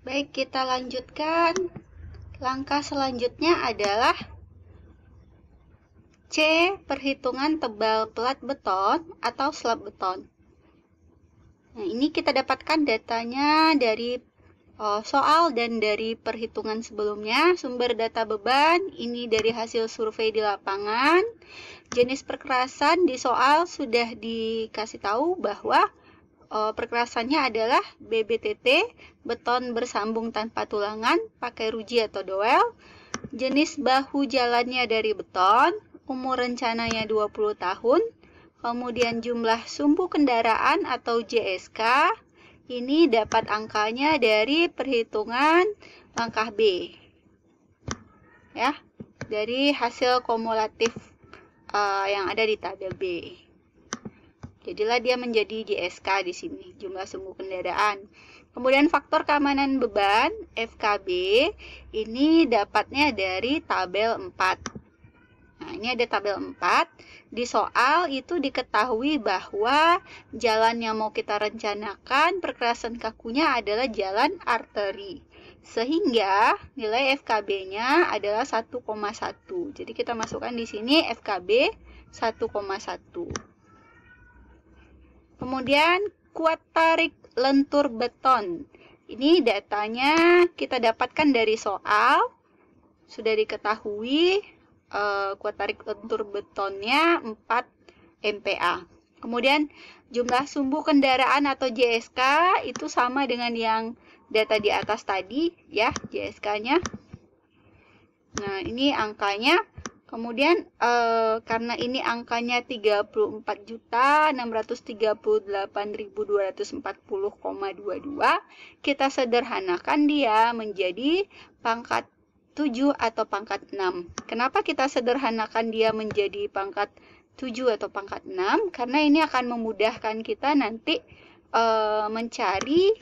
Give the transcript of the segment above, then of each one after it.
Baik, kita lanjutkan. Langkah selanjutnya adalah C. Perhitungan tebal plat beton atau slab beton. Nah, ini kita dapatkan datanya dari soal dan dari perhitungan sebelumnya. Sumber data beban, ini dari hasil survei di lapangan. Jenis perkerasan di soal sudah dikasih tahu bahwa perkerasannya adalah BBTT, beton bersambung tanpa tulangan, pakai ruji atau dowel. Jenis bahu jalannya dari beton, umur rencananya 20 tahun. Kemudian jumlah sumbu kendaraan atau JSK, ini dapat angkanya dari perhitungan langkah B. Ya, dari hasil kumulatif yang ada di tabel B. Jadilah dia menjadi JSK di sini, jumlah sumbu kendaraan. Kemudian faktor keamanan beban, FKB, ini dapatnya dari tabel 4. Nah, ini ada tabel 4. Di soal itu diketahui bahwa jalan yang mau kita rencanakan, perkerasan kakunya adalah jalan arteri. Sehingga nilai FKB-nya adalah 1,1. Jadi kita masukkan di sini FKB 1,1. Kemudian kuat tarik lentur beton. Ini datanya kita dapatkan dari soal. Sudah diketahui kuat tarik lentur betonnya 4 MPa. Kemudian jumlah sumbu kendaraan atau JSK itu sama dengan yang data di atas tadi ya, JSK-nya. Nah, ini angkanya. Kemudian karena ini angkanya 34.638.240,22, kita sederhanakan dia menjadi pangkat 7 atau pangkat 6. Kenapa kita sederhanakan dia menjadi pangkat 7 atau pangkat 6? Karena ini akan memudahkan kita nanti mencari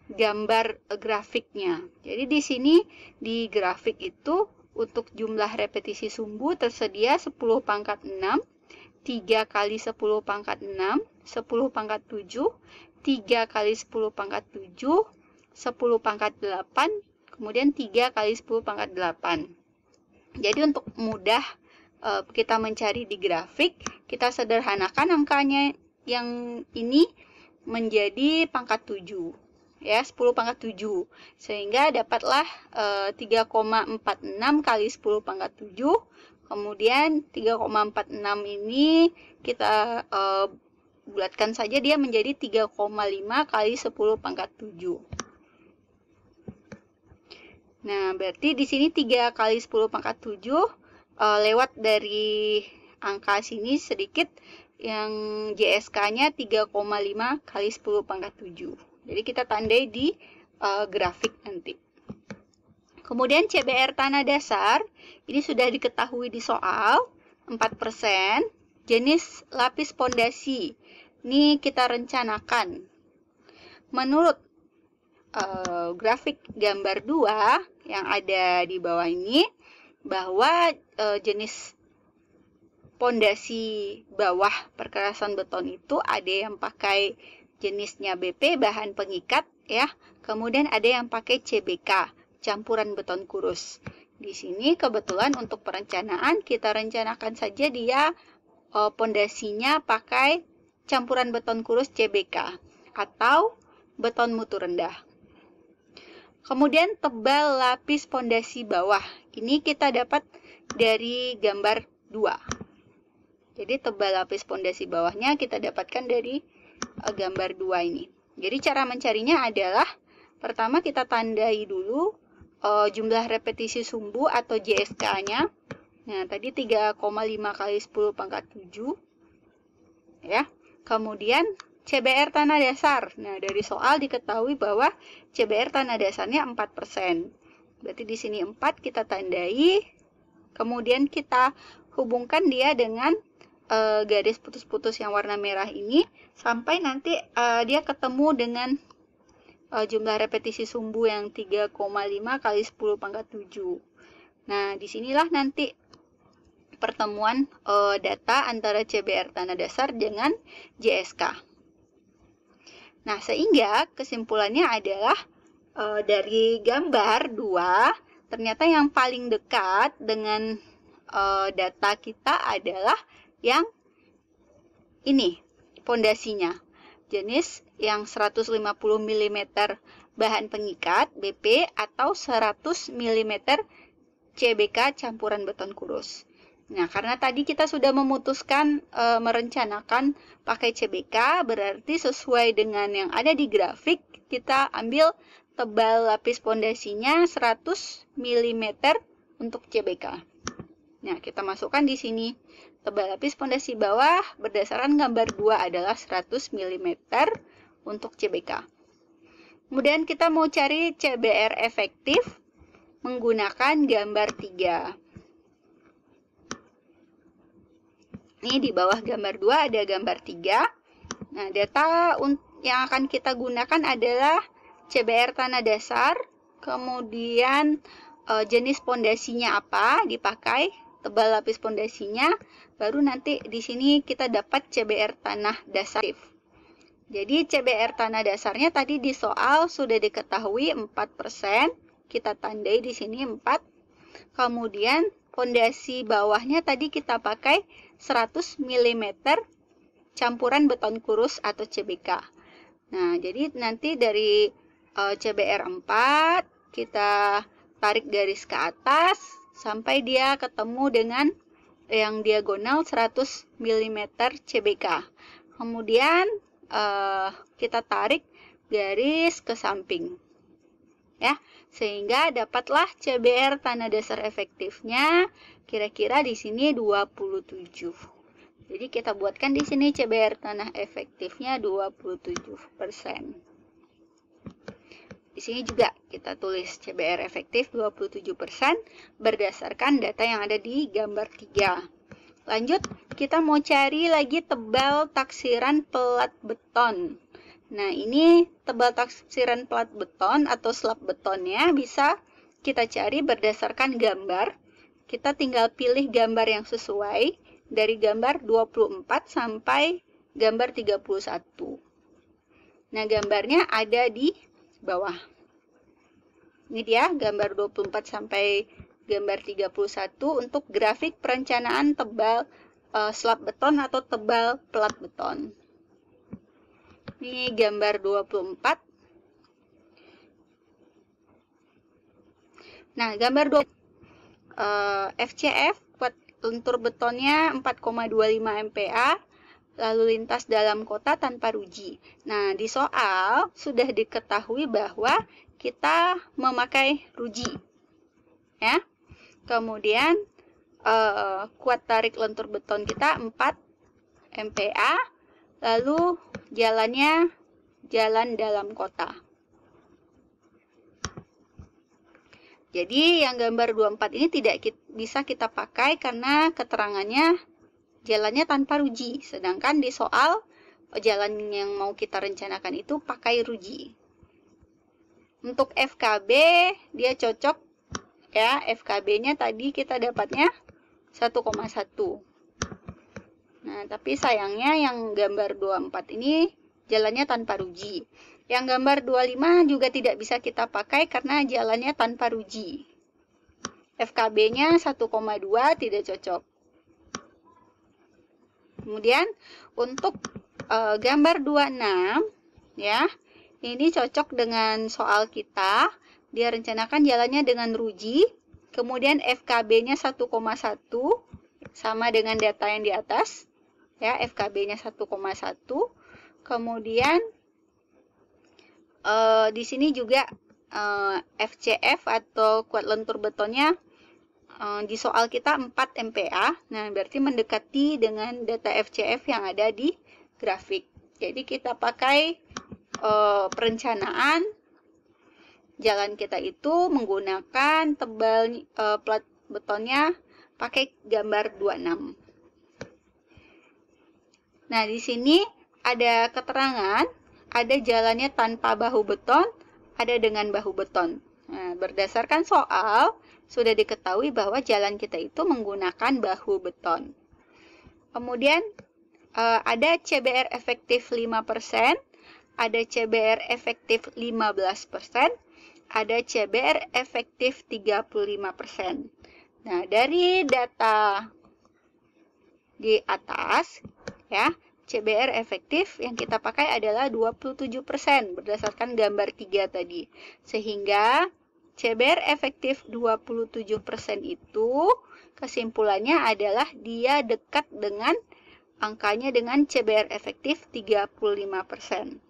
gambar grafiknya. Jadi di sini di grafik itu untuk jumlah repetisi sumbu tersedia 10 pangkat 6, 3 kali 10 pangkat 6, 10 pangkat 7, 3 kali 10 pangkat 7, 10 pangkat 8, kemudian 3 kali 10 pangkat 8. Jadi untuk mudah kita mencari di grafik, kita sederhanakan angkanya yang ini menjadi pangkat 7. Ya, 10 pangkat 7. Sehingga dapatlah 3,46 kali 10 pangkat 7. Kemudian 3,46 ini kita bulatkan saja, dia menjadi 3,5 kali 10 pangkat 7. Nah, berarti di sini 3 kali 10 pangkat 7 lewat dari angka sini sedikit, yang JSK-nya 3,5 kali 10 pangkat 7. Jadi kita tandai di grafik nanti. Kemudian CBR tanah dasar, ini sudah diketahui di soal, 4%. Jenis lapis pondasi, ini kita rencanakan. Menurut grafik gambar 2 yang ada di bawah ini, bahwa jenis pondasi bawah perkerasan beton itu ada yang pakai jenisnya BP, bahan pengikat ya. Kemudian ada yang pakai CBK, campuran beton kurus. Di sini kebetulan untuk perencanaan kita rencanakan saja dia pondasinya pakai campuran beton kurus CBK atau beton mutu rendah. Kemudian tebal lapis pondasi bawah. Ini kita dapat dari gambar 2. Jadi tebal lapis pondasi bawahnya kita dapatkan dari gambar 2 ini. Jadi cara mencarinya adalah pertama kita tandai dulu jumlah repetisi sumbu atau JSK-nya. Nah, tadi 3,5 kali 10 pangkat 7. Ya. Kemudian CBR tanah dasar. Nah, dari soal diketahui bahwa CBR tanah dasarnya 4%. Berarti di sini 4 kita tandai. Kemudian kita hubungkan dia dengan garis putus-putus yang warna merah ini sampai nanti dia ketemu dengan jumlah repetisi sumbu yang 3,5 kali 10 pangkat 7. Nah, disinilah nanti pertemuan data antara CBR tanah dasar dengan JSK. Nah, sehingga kesimpulannya adalah dari gambar 2, ternyata yang paling dekat dengan data kita adalah yang ini, pondasinya. Jenis yang 150 mm bahan pengikat BP atau 100 mm CBK campuran beton kurus. Nah, karena tadi kita sudah memutuskan merencanakan pakai CBK, berarti sesuai dengan yang ada di grafik, kita ambil tebal lapis pondasinya 100 mm untuk CBK. Nah, kita masukkan di sini. Tebal lapis pondasi bawah berdasarkan gambar 2 adalah 100 mm untuk CBK. Kemudian kita mau cari CBR efektif menggunakan gambar 3. Ini di bawah gambar 2 ada gambar 3. Nah, data yang akan kita gunakan adalah CBR tanah dasar, kemudian jenis pondasinya apa dipakai, tebal lapis pondasinya, baru nanti di sini kita dapat CBR tanah dasar. Jadi CBR tanah dasarnya tadi di soal sudah diketahui 4%, kita tandai di sini 4. Kemudian pondasi bawahnya tadi kita pakai 100 mm campuran beton kurus atau CBK. Nah, jadi nanti dari CBR 4 kita tarik garis ke atas sampai dia ketemu dengan yang diagonal 100 mm CBK. Kemudian kita tarik garis ke samping. Ya, sehingga dapatlah CBR tanah dasar efektifnya kira-kira di sini 27. Jadi kita buatkan di sini CBR tanah efektifnya 27%. Di sini juga kita tulis CBR efektif 27% berdasarkan data yang ada di gambar 3. Lanjut, kita mau cari lagi tebal taksiran pelat beton. Nah, ini tebal taksiran pelat beton atau slab betonnya bisa kita cari berdasarkan gambar. Kita tinggal pilih gambar yang sesuai dari gambar 24 sampai gambar 31. Nah, gambarnya ada di bawah. Ini dia gambar 24 sampai gambar 31 untuk grafik perencanaan tebal slab beton atau tebal pelat beton. Ini gambar 24. Nah, gambar 24 FCF kuat lentur betonnya 4,25 MPa, lalu lintas dalam kota tanpa ruji. Nah, di soal sudah diketahui bahwa kita memakai ruji. Ya. Kemudian kuat tarik lentur beton kita 4 MPa, lalu jalannya jalan dalam kota. Jadi yang gambar 24 ini tidak bisa kita pakai karena keterangannya jalannya tanpa ruji. Sedangkan di soal jalan yang mau kita rencanakan itu pakai ruji. Untuk FKB dia cocok ya, FKB-nya tadi kita dapatnya 1,1. Nah, tapi sayangnya yang gambar 24 ini jalannya tanpa ruji. Yang gambar 25 juga tidak bisa kita pakai karena jalannya tanpa ruji. FKB-nya 1,2 tidak cocok. Kemudian untuk gambar 26 ya, ini cocok dengan soal kita. Dia rencanakan jalannya dengan ruji. Kemudian FKB-nya 1,1 sama dengan data yang di atas. Ya, FKB-nya 1,1. Kemudian di sini juga FCF atau kuat lentur betonnya di soal kita 4 MPa. Nah, berarti mendekati dengan data FCF yang ada di grafik. Jadi kita pakai perencanaan jalan kita itu menggunakan tebal plat betonnya pakai gambar 26. Nah, di sini ada keterangan, ada jalannya tanpa bahu beton, ada dengan bahu beton. Nah, berdasarkan soal, sudah diketahui bahwa jalan kita itu menggunakan bahu beton. Kemudian, ada CBR efektif 5%, ada CBR efektif 15%, ada CBR efektif 35%. Nah, dari data di atas, ya, CBR efektif yang kita pakai adalah 27% berdasarkan gambar 3 tadi. Sehingga CBR efektif 27% itu kesimpulannya adalah dia dekat dengan angkanya dengan CBR efektif 35%.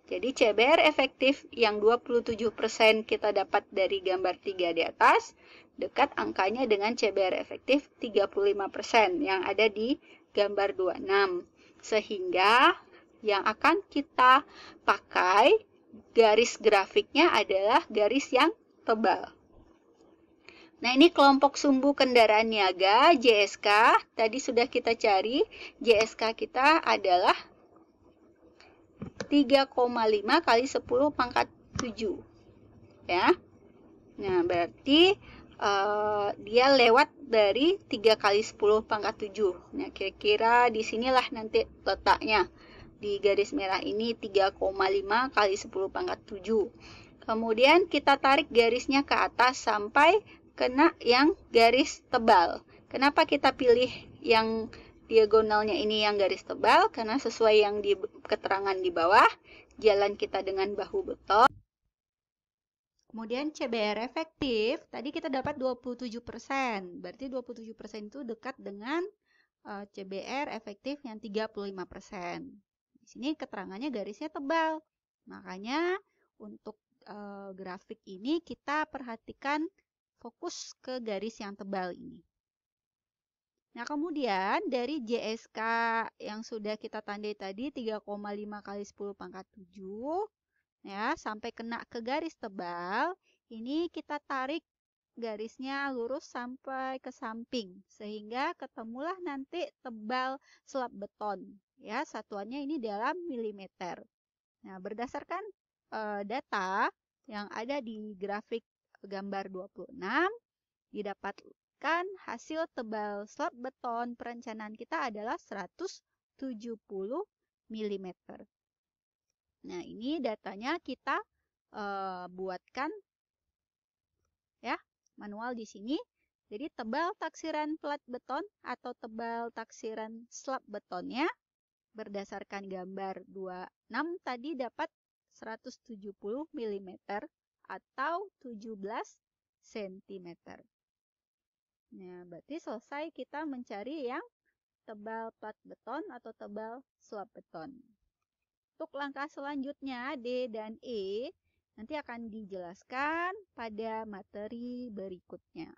Jadi CBR efektif yang 27% kita dapat dari gambar 3 di atas, dekat angkanya dengan CBR efektif 35% yang ada di gambar 26. Sehingga yang akan kita pakai garis grafiknya adalah garis yang tebal. Nah, ini kelompok sumbu kendaraan niaga, JSK. Tadi sudah kita cari, JSK kita adalah 3,5 kali 10 pangkat 7. Ya. Nah, berarti dia lewat dari 3 kali 10 pangkat 7. Nah, kira-kira di sinilah nanti letaknya. Di garis merah ini 3,5 kali 10 pangkat 7. Kemudian kita tarik garisnya ke atas sampai kena yang garis tebal. Kenapa kita pilih yang diagonalnya ini yang garis tebal? Karena sesuai yang di keterangan di bawah, jalan kita dengan bahu beton. Kemudian CBR efektif, tadi kita dapat 27%. Berarti 27% itu dekat dengan CBR efektif yang 35%. Di sini keterangannya garisnya tebal. Makanya untuk grafik ini kita perhatikan fokus ke garis yang tebal ini. Nah, kemudian dari JSK yang sudah kita tandai tadi 3,5 kali 10 pangkat 7 ya, sampai kena ke garis tebal, ini kita tarik garisnya lurus sampai ke samping sehingga ketemulah nanti tebal slab beton ya, satuannya ini dalam milimeter. Nah, berdasarkan data yang ada di grafik gambar 26 didapatkan hasil tebal slab beton perencanaan kita adalah 170 mm. Nah, ini datanya kita buatkan ya, manual di sini. Jadi tebal taksiran plat beton atau tebal taksiran slab betonnya berdasarkan gambar 26 tadi dapat 170 mm atau 17 cm. Nah, berarti selesai kita mencari yang tebal plat beton atau tebal slab beton. Untuk langkah selanjutnya D dan E nanti akan dijelaskan pada materi berikutnya.